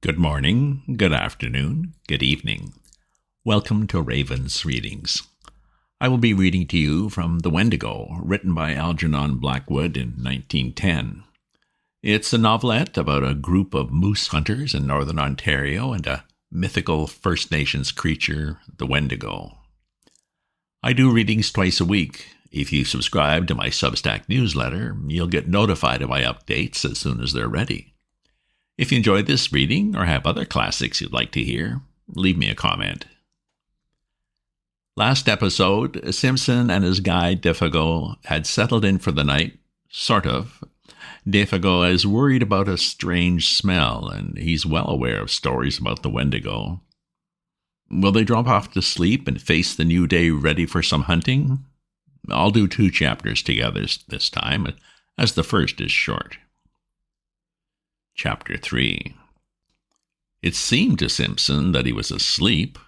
Good morning, good afternoon, good evening. Welcome to Raven's Readings. I will be reading to you from The Wendigo, written by Algernon Blackwood in 1910. It's a novelette about a group of moose hunters in northern Ontario and a mythical First Nations creature, the Wendigo. I do readings twice a week. If you subscribe to my Substack newsletter, you'll get notified of my updates as soon as they're ready. If you enjoyed this reading or have other classics you'd like to hear, leave me a comment. Last episode, Simpson and his guide Defago had settled in for the night, sort of. Defago is worried about a strange smell, and he's well aware of stories about the Wendigo. Will they drop off to sleep and face the new day ready for some hunting? I'll do 2 chapters together this time, as the first is short. Chapter 3. It seemed to Simpson that he was asleep,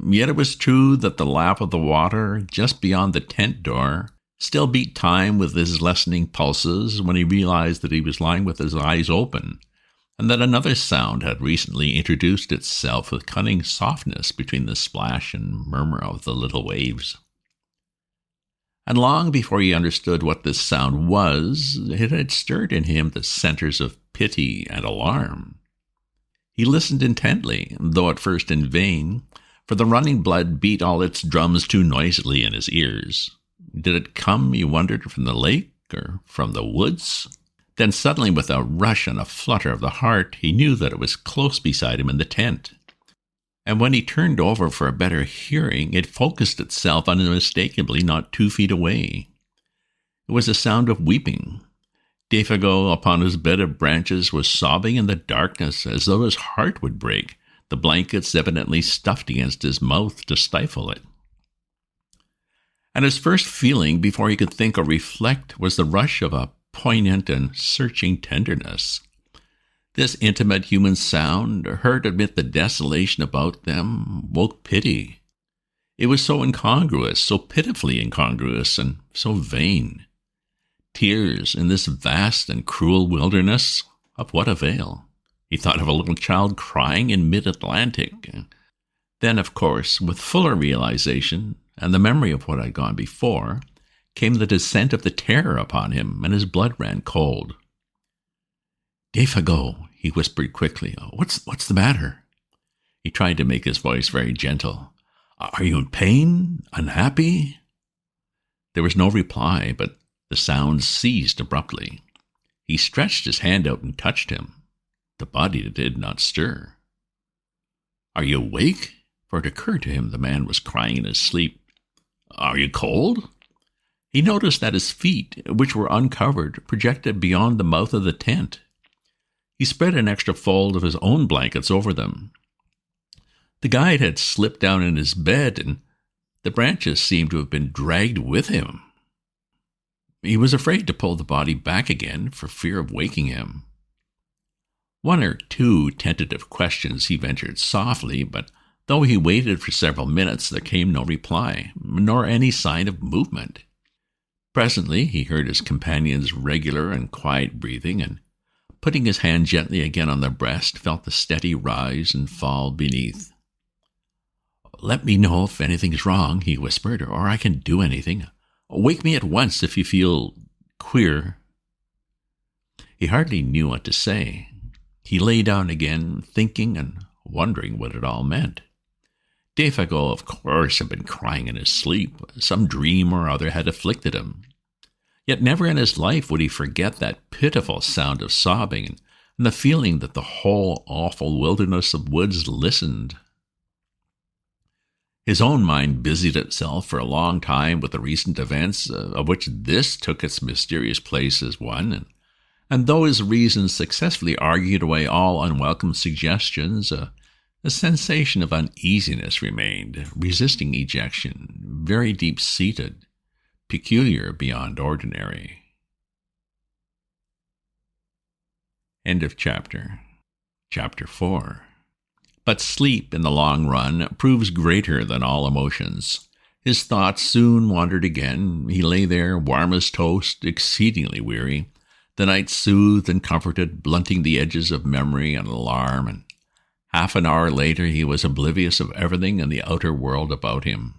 yet it was true that the lap of the water just beyond the tent door still beat time with his lessening pulses when he realized that he was lying with his eyes open, and that another sound had recently introduced itself with cunning softness between the splash and murmur of the little waves. And long before he understood what this sound was, it had stirred in him the centers of pity and alarm. He listened intently, though at first in vain, for the running blood beat all its drums too noisily in his ears. Did it come, he wondered, from the lake or from the woods? Then suddenly, with a rush and a flutter of the heart, he knew that it was close beside him in the tent. And when he turned over for a better hearing, it focused itself unmistakably not 2 feet away. It was a sound of weeping. Defago, upon his bed of branches, was sobbing in the darkness as though his heart would break, the blankets evidently stuffed against his mouth to stifle it. And his first feeling, before he could think or reflect, was the rush of a poignant and searching tenderness. This intimate human sound, heard amid the desolation about them, woke pity. It was so incongruous, so pitifully incongruous, and so vain. Tears in this vast and cruel wilderness, of what avail? He thought of a little child crying in mid-Atlantic. Then, of course, with fuller realization, and the memory of what had gone before, came the descent of the terror upon him, and his blood ran cold. "Defago," he whispered quickly. What's the matter?" He tried to make his voice very gentle. "Are you in pain? Unhappy?" There was no reply, but the sound ceased abruptly. He stretched his hand out and touched him. The body did not stir. "Are you awake?" For it occurred to him the man was crying in his sleep. "Are you cold?" He noticed that his feet, which were uncovered, projected beyond the mouth of the tent. He spread an extra fold of his own blankets over them. The guide had slipped down in his bed, and the branches seemed to have been dragged with him. He was afraid to pull the body back again for fear of waking him. 1 or 2 tentative questions he ventured softly, but though he waited for several minutes, there came no reply, nor any sign of movement. Presently he heard his companion's regular and quiet breathing, and putting his hand gently again on the breast, felt the steady rise and fall beneath. "Let me know if anything's wrong," he whispered, "or I can do anything. Wake me at once if you feel queer." He hardly knew what to say. He lay down again, thinking and wondering what it all meant. Defago, of course, had been crying in his sleep. Some dream or other had afflicted him. Yet never in his life would he forget that pitiful sound of sobbing and the feeling that the whole awful wilderness of woods listened. His own mind busied itself for a long time with the recent events, of which this took its mysterious place as one, and though his reason successfully argued away all unwelcome suggestions, a sensation of uneasiness remained, resisting ejection, very deep-seated, peculiar beyond ordinary. End of chapter. Chapter 4. But sleep, in the long run, proves greater than all emotions. His thoughts soon wandered again. He lay there, warm as toast, exceedingly weary. The night soothed and comforted, blunting the edges of memory and alarm, and Half an hour later, he was oblivious of everything in the outer world about him.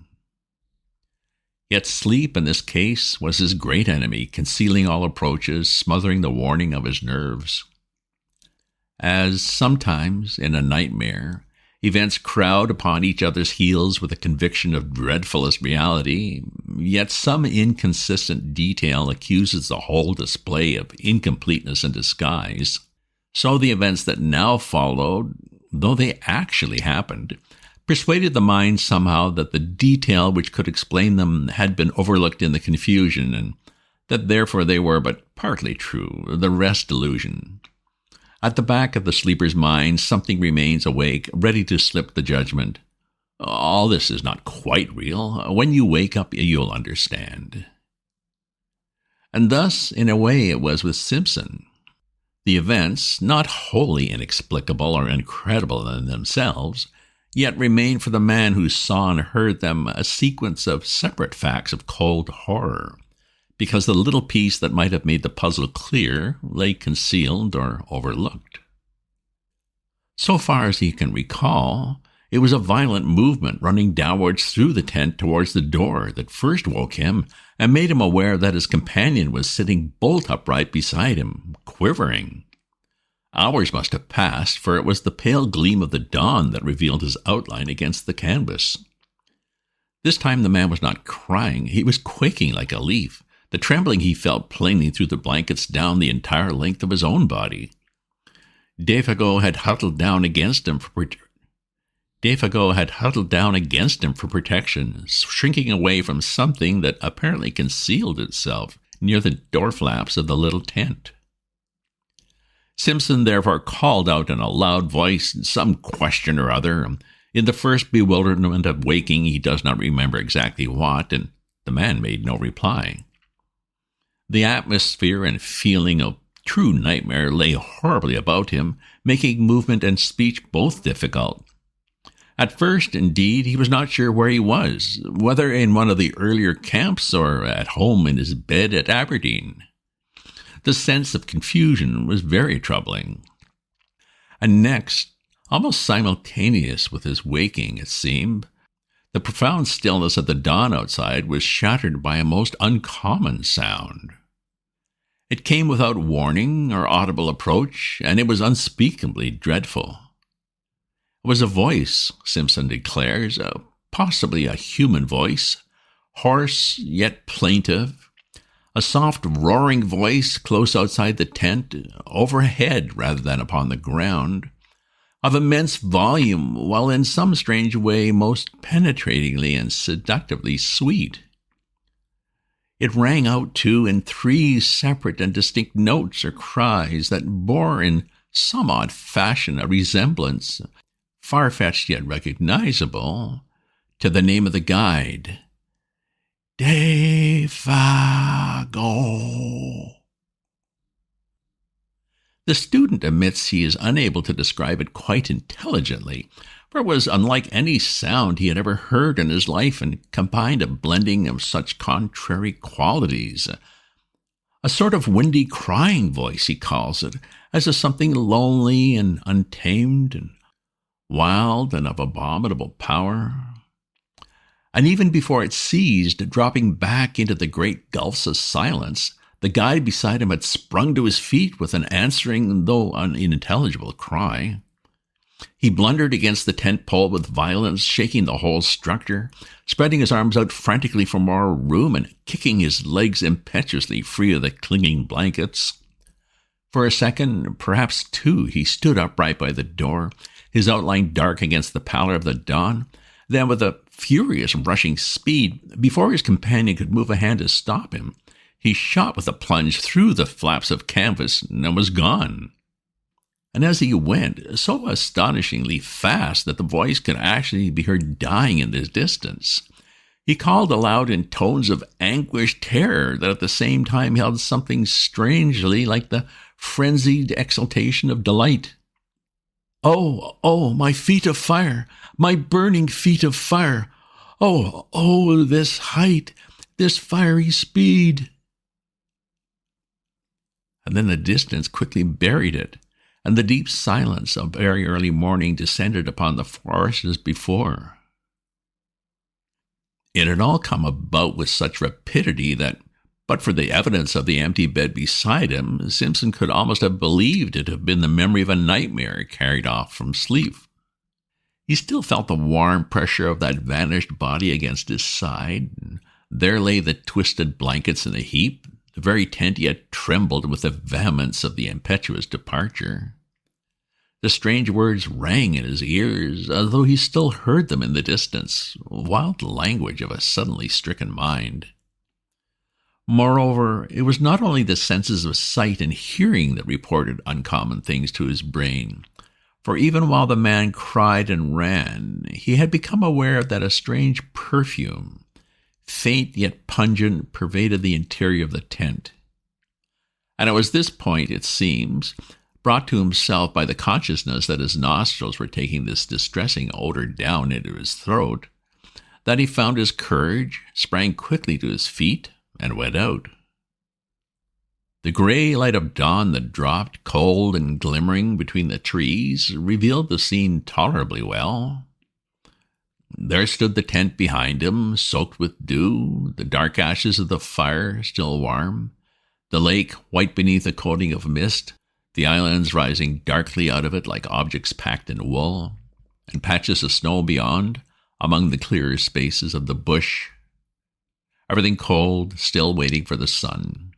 Yet sleep, in this case, was his great enemy, concealing all approaches, smothering the warning of his nerves. As sometimes, in a nightmare, events crowd upon each other's heels with a conviction of dreadfulest reality, yet some inconsistent detail accuses the whole display of incompleteness and disguise, so the events that now followed, though they actually happened, persuaded the mind somehow that the detail which could explain them had been overlooked in the confusion, and that therefore they were but partly true, the rest delusion. At the back of the sleeper's mind, something remains awake, ready to slip the judgment. All this is not quite real. When you wake up, you'll understand. And thus, in a way, it was with Simpson. The events, not wholly inexplicable or incredible in themselves, yet remained for the man who saw and heard them a sequence of separate facts of cold horror, because the little piece that might have made the puzzle clear lay concealed or overlooked. So far as he can recall, it was a violent movement running downwards through the tent towards the door that first woke him and made him aware that his companion was sitting bolt upright beside him, quivering. Hours must have passed, for it was the pale gleam of the dawn that revealed his outline against the canvas. This time the man was not crying, he was quaking like a leaf, the trembling he felt plainly through the blankets down the entire length of his own body. Defago had huddled down against him for protection, shrinking away from something that apparently concealed itself near the door flaps of the little tent. Simpson therefore called out in a loud voice some question or other. In the first bewilderment of waking, he does not remember exactly what, and the man made no reply. The atmosphere and feeling of true nightmare lay horribly about him, making movement and speech both difficult. At first, indeed, he was not sure where he was, whether in one of the earlier camps or at home in his bed at Aberdeen. The sense of confusion was very troubling. And next, almost simultaneous with his waking, it seemed, the profound stillness of the dawn outside was shattered by a most uncommon sound. It came without warning or audible approach, and it was unspeakably dreadful. It was a voice, Simpson declares, possibly a human voice, hoarse yet plaintive, a soft roaring voice close outside the tent, overhead rather than upon the ground, of immense volume, while in some strange way most penetratingly and seductively sweet. It rang out, too, in 3 separate and distinct notes or cries that bore in some odd fashion a resemblance, far-fetched yet recognizable, to the name of the guide, Defago. The student admits he is unable to describe it quite intelligently, for it was unlike any sound he had ever heard in his life and combined a blending of such contrary qualities. A sort of windy crying voice, he calls it, as of something lonely and untamed and wild and of abominable power. And even before it ceased, dropping back into the great gulfs of silence, the guide beside him had sprung to his feet with an answering, though unintelligible, cry. He blundered against the tent pole with violence, shaking the whole structure, spreading his arms out frantically for more room and kicking his legs impetuously free of the clinging blankets. For a second, perhaps 2, he stood upright by the door, his outline dark against the pallor of the dawn. Then, with a furious rushing speed, before his companion could move a hand to stop him, he shot with a plunge through the flaps of canvas and was gone. And as he went, so astonishingly fast that the voice could actually be heard dying in the distance, he called aloud in tones of anguished terror that at the same time held something strangely like the frenzied exultation of delight. "Oh, oh, my feet of fire, my burning feet of fire! Oh, oh, this height, this fiery speed!" And then the distance quickly buried it, and the deep silence of very early morning descended upon the forest as before. It had all come about with such rapidity that, but for the evidence of the empty bed beside him, Simpson could almost have believed it to have been the memory of a nightmare carried off from sleep. He still felt the warm pressure of that vanished body against his side, and there lay the twisted blankets in a heap. The very tent yet trembled with the vehemence of the impetuous departure. The strange words rang in his ears, although he still heard them in the distance, wild language of a suddenly stricken mind. Moreover, it was not only the senses of sight and hearing that reported uncommon things to his brain, for even while the man cried and ran, he had become aware that a strange perfume, faint yet pungent, pervaded the interior of the tent. And it was this point, it seems, brought to himself by the consciousness that his nostrils were taking this distressing odor down into his throat, that he found his courage, sprang quickly to his feet, and went out. The gray light of dawn that dropped, cold and glimmering, between the trees revealed the scene tolerably well. There stood the tent behind him, soaked with dew, the dark ashes of the fire still warm, the lake white beneath a coating of mist, the islands rising darkly out of it like objects packed in wool, and patches of snow beyond, among the clearer spaces of the bush. Everything cold, still waiting for the sun.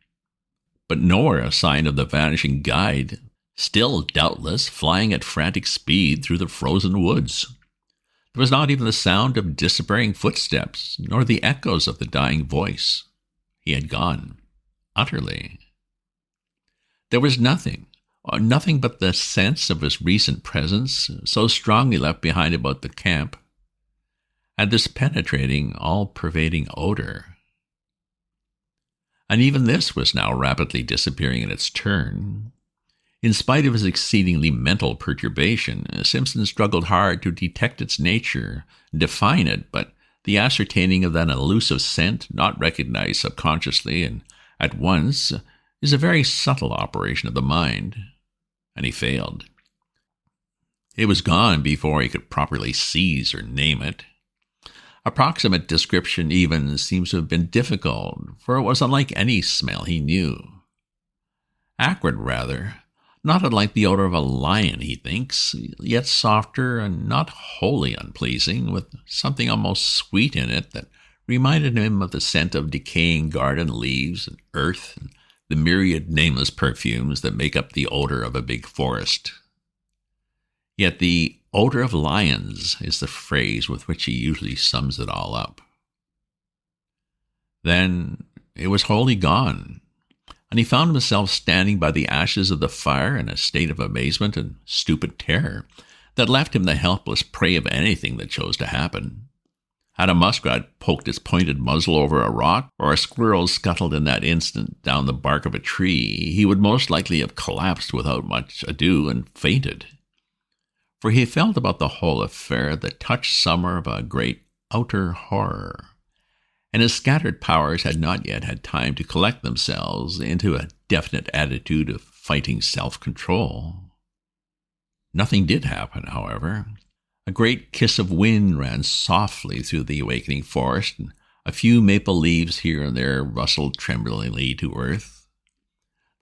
But nowhere a sign of the vanishing guide, still doubtless flying at frantic speed through the frozen woods. There was not even the sound of disappearing footsteps, nor the echoes of the dying voice. He had gone, utterly. There was nothing but the sense of his recent presence, so strongly left behind about the camp, and this penetrating, all-pervading odor. And even this was now rapidly disappearing in its turn. In spite of his exceedingly mental perturbation, Simpson struggled hard to detect its nature, define it, but the ascertaining of that elusive scent, not recognized subconsciously and at once, is a very subtle operation of the mind, and he failed. It was gone before he could properly seize or name it. Approximate description even seems to have been difficult, for it was unlike any smell he knew. Acrid, rather, not unlike the odor of a lion, he thinks, yet softer and not wholly unpleasing, with something almost sweet in it that reminded him of the scent of decaying garden leaves and earth and the myriad nameless perfumes that make up the odor of a big forest. Yet the odor of lions is the phrase with which he usually sums it all up. Then it was wholly gone, and he found himself standing by the ashes of the fire in a state of amazement and stupid terror that left him the helpless prey of anything that chose to happen. Had a muskrat poked its pointed muzzle over a rock, or a squirrel scuttled in that instant down the bark of a tree, he would most likely have collapsed without much ado and fainted. For he felt about the whole affair the touch somewhere of a great outer horror, and his scattered powers had not yet had time to collect themselves into a definite attitude of fighting self-control. Nothing did happen, however. A great kiss of wind ran softly through the awakening forest, and a few maple leaves here and there rustled tremblingly to earth.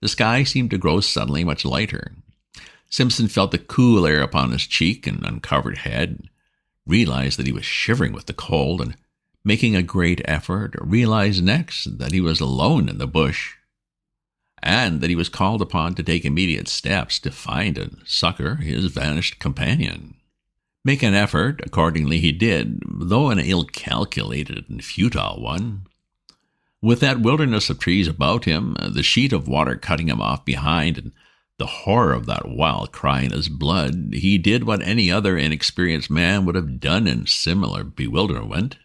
The sky seemed to grow suddenly much lighter. Simpson felt the cool air upon his cheek and uncovered head, realized that he was shivering with the cold, and, making a great effort, realized next that he was alone in the bush, and that he was called upon to take immediate steps to find and succor his vanished companion. Make an effort, accordingly, he did, though an ill-calculated and futile one. With that wilderness of trees about him, the sheet of water cutting him off behind, and the horror of that wild cry in his blood, he did what any other inexperienced man would have done in similar bewilderment.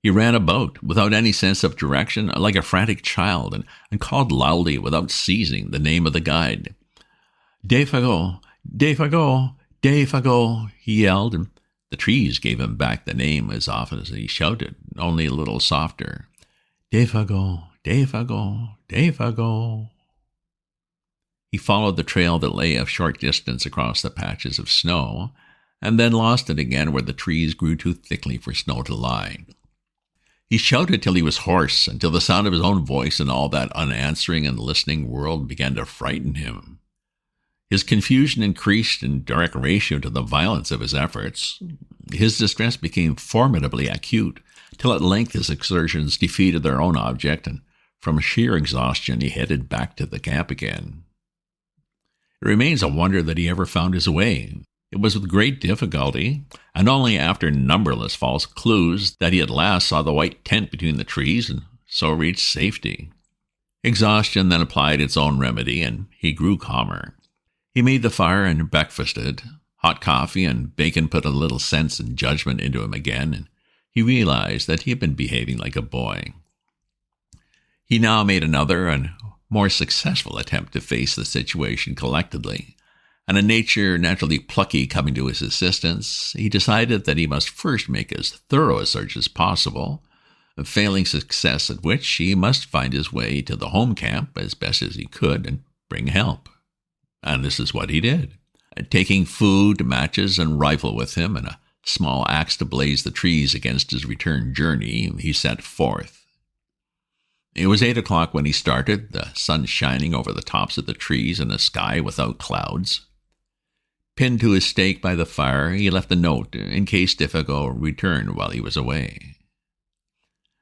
He ran about, without any sense of direction, like a frantic child, and called loudly, without ceasing, the name of the guide. "Defago! Defago! Defago!" he yelled, and the trees gave him back the name as often as he shouted, only a little softer. "Defago! Defago! Defago!" He followed the trail that lay a short distance across the patches of snow, and then lost it again where the trees grew too thickly for snow to lie. He shouted till he was hoarse, until the sound of his own voice in all that unanswering and listening world began to frighten him. His confusion increased in direct ratio to the violence of his efforts. His distress became formidably acute, till at length his exertions defeated their own object, and from sheer exhaustion he headed back to the camp again. It remains a wonder that he ever found his way. It was with great difficulty, and only after numberless false clues, that he at last saw the white tent between the trees and so reached safety. Exhaustion then applied its own remedy, and he grew calmer. He made the fire and breakfasted. Hot coffee and bacon put a little sense and judgment into him again, and he realized that he had been behaving like a boy. He now made another and more successful attempt to face the situation collectedly, and a nature naturally plucky coming to his assistance, he decided that he must first make as thorough a search as possible, failing success at which he must find his way to the home camp as best as he could and bring help. And this is what he did. Taking food, matches, and rifle with him, and a small axe to blaze the trees against his return journey, he set forth. It was 8 o'clock when he started, the sun shining over the tops of the trees in a sky without clouds. Pinned to his stake by the fire, he left a note in case Defago returned while he was away.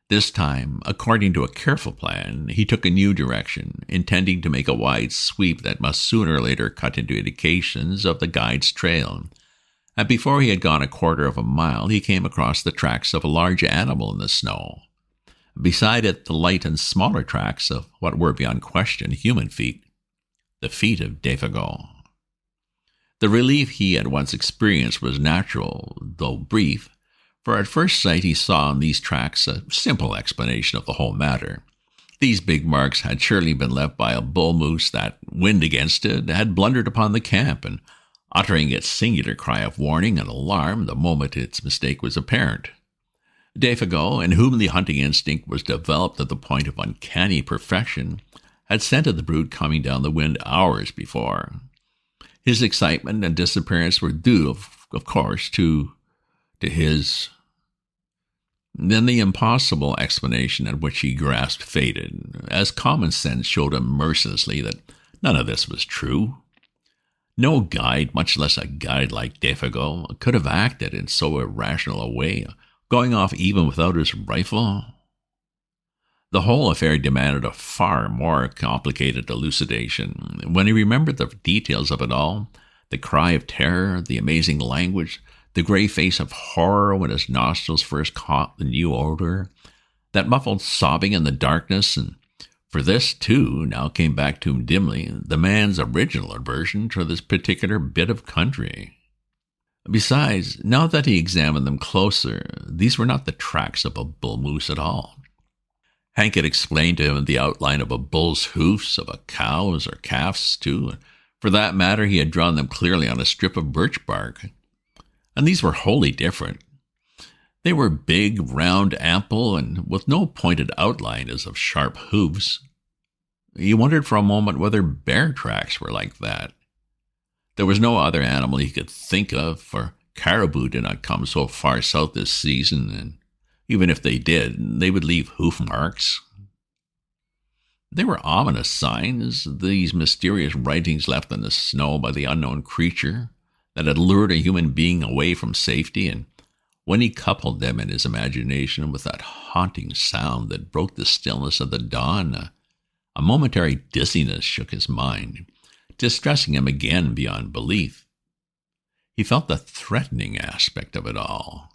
This time, according to a careful plan, he took a new direction, intending to make a wide sweep that must sooner or later cut into indications of the guide's trail. And before he had gone 1/4 of a mile, he came across the tracks of a large animal in the snow. Beside it, the light and smaller tracks of what were beyond question human feet, the feet of Defago. The relief he had once experienced was natural, though brief, for at first sight he saw in these tracks a simple explanation of the whole matter. These big marks had surely been left by a bull moose that, wind against it, had blundered upon the camp, and uttering its singular cry of warning and alarm the moment its mistake was apparent. Defago, in whom the hunting instinct was developed to the point of uncanny perfection, had scented the brute coming down the wind hours before. His excitement and disappearance were due, of course, to his... Then the impossible explanation at which he grasped faded, as common sense showed him mercilessly that none of this was true. No guide, much less a guide like Defago, could have acted in so irrational a way, going off even without his rifle. The whole affair demanded a far more complicated elucidation. When he remembered the details of it all, the cry of terror, the amazing language, the gray face of horror when his nostrils first caught the new odor, that muffled sobbing in the darkness, and for this, too, now came back to him dimly, the man's original aversion to this particular bit of country. Besides, now that he examined them closer, these were not the tracks of a bull moose at all. Hank had explained to him the outline of a bull's hoofs, of a cow's or calf's, too, and for that matter he had drawn them clearly on a strip of birch bark. And these were wholly different. They were big, round, ample, and with no pointed outline as of sharp hoofs. He wondered for a moment whether bear tracks were like that. There was no other animal he could think of, for caribou did not come so far south this season, and even if they did, they would leave hoof marks. They were ominous signs, these mysterious writings left in the snow by the unknown creature that had lured a human being away from safety, and when he coupled them in his imagination with that haunting sound that broke the stillness of the dawn, a momentary dizziness shook his mind, distressing him again beyond belief. He felt the threatening aspect of it all,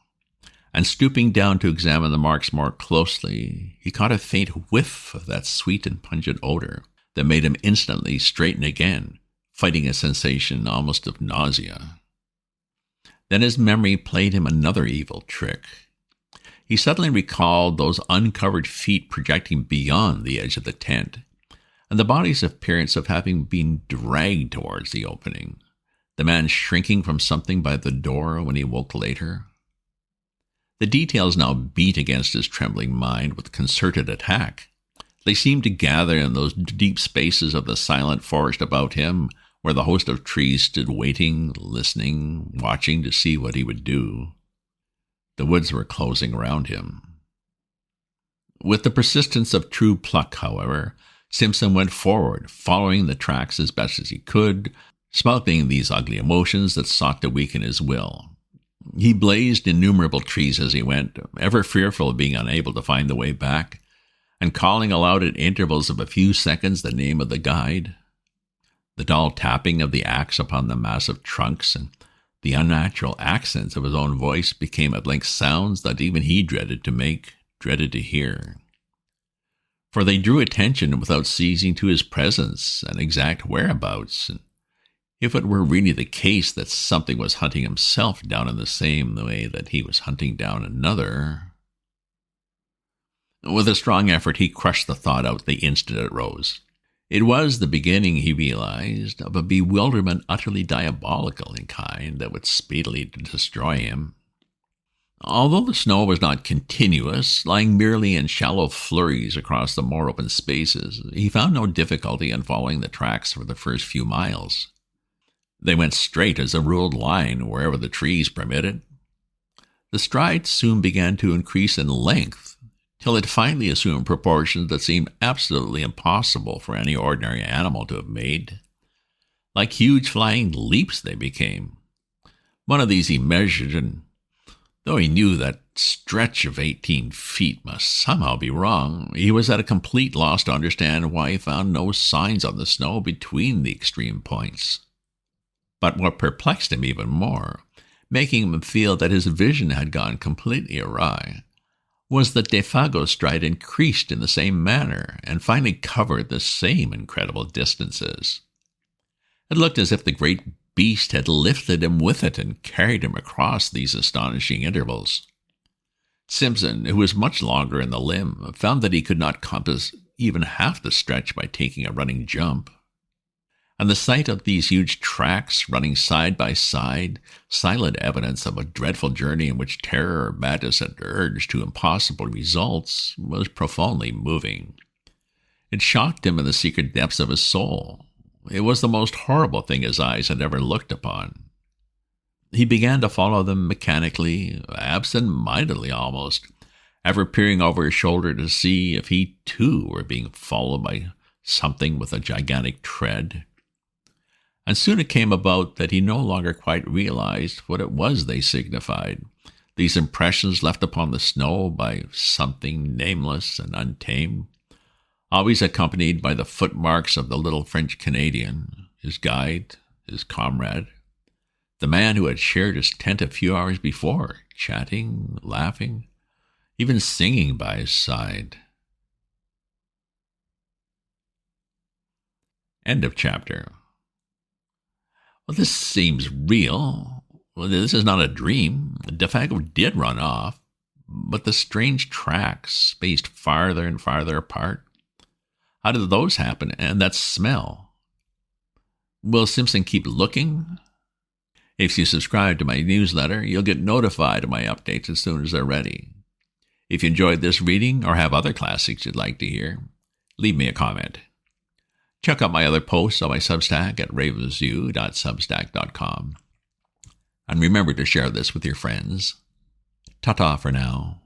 and stooping down to examine the marks more closely, he caught a faint whiff of that sweet and pungent odor that made him instantly straighten again, fighting a sensation almost of nausea. Then his memory played him another evil trick. He suddenly recalled those uncovered feet projecting beyond the edge of the tent, and the body's appearance of having been dragged towards the opening, the man shrinking from something by the door when he woke later. The details now beat against his trembling mind with concerted attack. They seemed to gather in those deep spaces of the silent forest about him, where the host of trees stood waiting, listening, watching to see what he would do. The woods were closing around him. With the persistence of true pluck, however, Simpson went forward, following the tracks as best as he could, smothering these ugly emotions that sought to weaken his will. He blazed innumerable trees as he went, ever fearful of being unable to find the way back, and calling aloud at intervals of a few seconds the name of the guide. The dull tapping of the axe upon the massive trunks and the unnatural accents of his own voice became at length sounds that even he dreaded to make, dreaded to hear. For they drew attention without ceasing to his presence and exact whereabouts, and if it were really the case that something was hunting himself down in the same way that he was hunting down another. With a strong effort, he crushed the thought out the instant it rose. It was the beginning, he realized, of a bewilderment utterly diabolical in kind that would speedily destroy him. Although the snow was not continuous, lying merely in shallow flurries across the more open spaces, he found no difficulty in following the tracks for the first few miles. They went straight as a ruled line wherever the trees permitted. The strides soon began to increase in length, till it finally assumed proportions that seemed absolutely impossible for any ordinary animal to have made. Like huge flying leaps they became. One of these he measured, and though he knew that stretch of 18 feet must somehow be wrong, he was at a complete loss to understand why he found no signs on the snow between the extreme points. But what perplexed him even more, making him feel that his vision had gone completely awry, was that Defago's stride increased in the same manner and finally covered the same incredible distances. It looked as if the great beast had lifted him with it and carried him across these astonishing intervals. Simpson, who was much longer in the limb, found that he could not compass even half the stretch by taking a running jump. And the sight of these huge tracks running side by side, silent evidence of a dreadful journey in which terror or madness had urged to impossible results, was profoundly moving. It shocked him in the secret depths of his soul. It was the most horrible thing his eyes had ever looked upon. He began to follow them mechanically, absent-mindedly almost, ever peering over his shoulder to see if he too were being followed by something with a gigantic tread. And soon it came about that he no longer quite realized what it was they signified, these impressions left upon the snow by something nameless and untamed, always accompanied by the footmarks of the little French Canadian, his guide, his comrade, the man who had shared his tent a few hours before, chatting, laughing, even singing by his side. End of chapter. Well, this seems real. Well, this is not a dream. Defago did run off, but the strange tracks spaced farther and farther apart. How did those happen? And that smell? Will Simpson keep looking? If you subscribe to my newsletter, you'll get notified of my updates as soon as they're ready. If you enjoyed this reading or have other classics you'd like to hear, leave me a comment. Check out my other posts on my Substack at ravensview.substack.com. And remember to share this with your friends. Ta-ta for now.